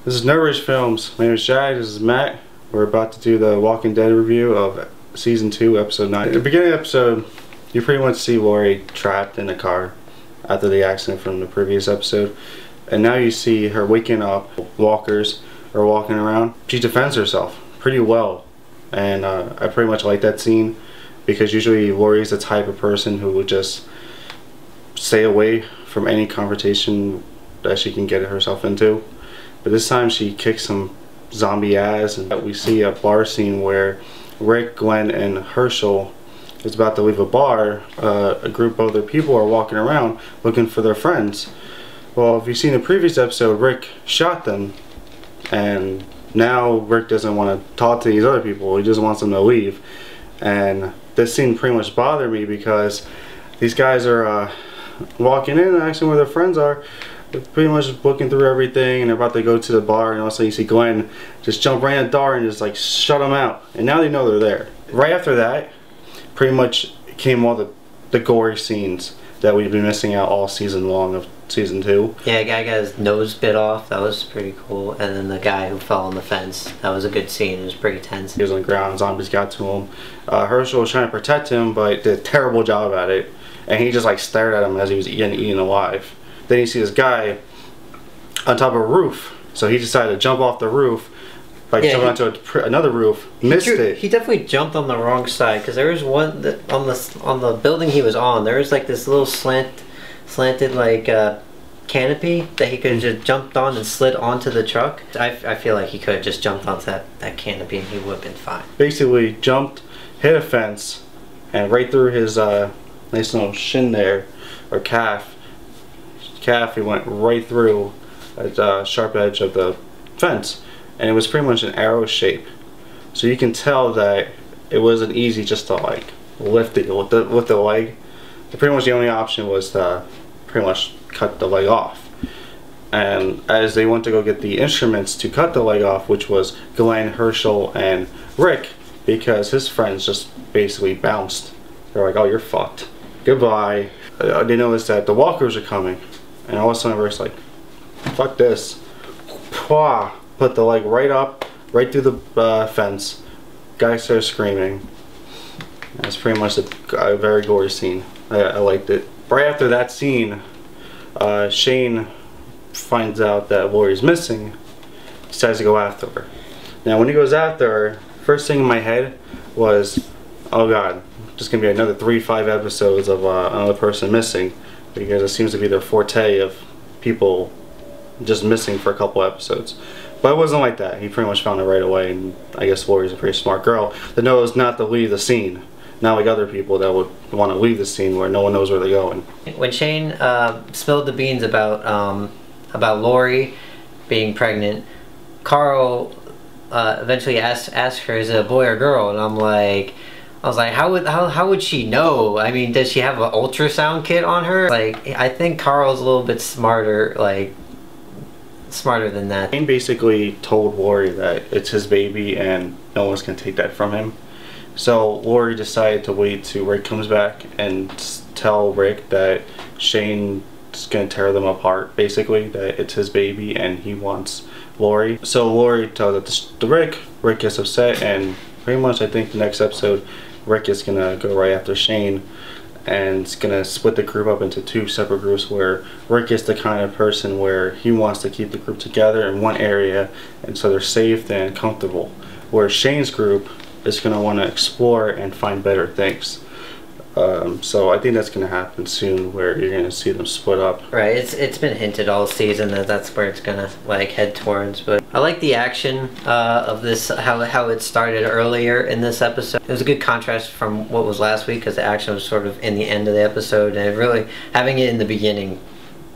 This is Nerd Rage Films. My name is Jack. This is Matt. We're about to do the Walking Dead review of Season 2, Episode 9. At the beginning of the episode, you pretty much see Lori trapped in a car after the accident from the previous episode. And now you see her waking up. Walkers are walking around. She defends herself pretty well. And I pretty much like that scene because usually Lori's the type of person who would just stay away from any confrontation that she can get herself into. But this time she kicks some zombie ass, and we see a bar scene where Rick, Glenn, and Herschel is about to leave a bar. A group of other people are walking around looking for their friends. Well, if you've seen the previous episode, Rick shot them, and now Rick doesn't want to talk to these other people. He just wants them to leave. And this scene pretty much bothered me because these guys are walking in and asking where their friends are. They're pretty much looking through everything, and they're about to go to the bar, and also you see Glenn just jump right in the door and just like shut them out. And now they know they're there. Right after that, pretty much came all the gory scenes that we've been missing out all season long of Season 2. Yeah, a guy got his nose bit off. That was pretty cool. And then the guy who fell on the fence. That was a good scene. It was pretty tense. He was on the ground. Zombies got to him. Herschel was trying to protect him, but did a terrible job at it. And he just like stared at him as he was eaten alive. Then you see this guy on top of a roof. So he decided to jump off the roof by jumping onto another roof. Missed it. He definitely jumped on the wrong side because there was one that on the building he was on. There was like this little slanted like canopy that he could have just jumped on and slid onto the truck. I feel like he could have just jumped onto that canopy and he would have been fine. Basically jumped, hit a fence, and right through his nice little shin there, or calf, he went right through the sharp edge of the fence, and it was pretty much an arrow shape. So you can tell that it wasn't easy just to like lift it with the leg. Pretty much the only option was to pretty much cut the leg off. And as they went to go get the instruments to cut the leg off, which was Glenn, Herschel, and Rick, because his friends just basically bounced. They're like, "Oh, you're fucked. Goodbye." They noticed that the walkers are coming, and all of a sudden Rick's like, "Fuck this." Put the leg right up, right through the fence. Guy started screaming. That's pretty much a very gory scene. I liked it. Right after that scene, Shane finds out that Lori's missing. He decides to go after her. Now when he goes after her, first thing in my head was, oh god, just gonna be another 3-5 episodes of another person missing, because it seems to be their forte of people just missing for a couple episodes. But it wasn't like that. He pretty much found it right away, and I guess Lori's a pretty smart girl that knows not to leave the scene. Not like other people that would want to leave the scene where no one knows where they're going. When Shane spilled the beans about Lori being pregnant, Carl eventually asked her, "Is it a boy or girl?" And I was like, how would she know? I mean, does she have an ultrasound kit on her? Like, I think Carl's a little bit smarter, like smarter than that. Shane basically told Lori that it's his baby and no one's gonna take that from him. So Lori decided to wait till Rick comes back and tell Rick that Shane's gonna tear them apart, basically, that it's his baby and he wants Lori. So Lori tells it to Rick. Rick gets upset, and pretty much I think the next episode Rick is gonna go right after Shane and it's gonna split the group up into 2 separate groups, where Rick is the kind of person where he wants to keep the group together in one area and so they're safe and comfortable, where Shane's group is going to want to explore and find better things. So I think that's going to happen soon, where you're going to see them split up. Right, it's been hinted all season that that's where it's going to like head towards. But I like the action of this, how it started earlier in this episode. It was a good contrast from what was last week, because the action was sort of in the end of the episode, and really having it in the beginning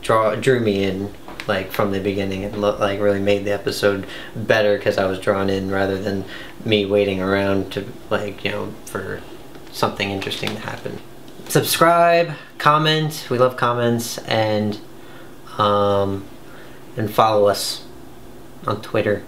drew me in. Like from the beginning, it like really made the episode better because I was drawn in rather than me waiting around to for something interesting to happen. Subscribe, comment. We love comments, and follow us on Twitter.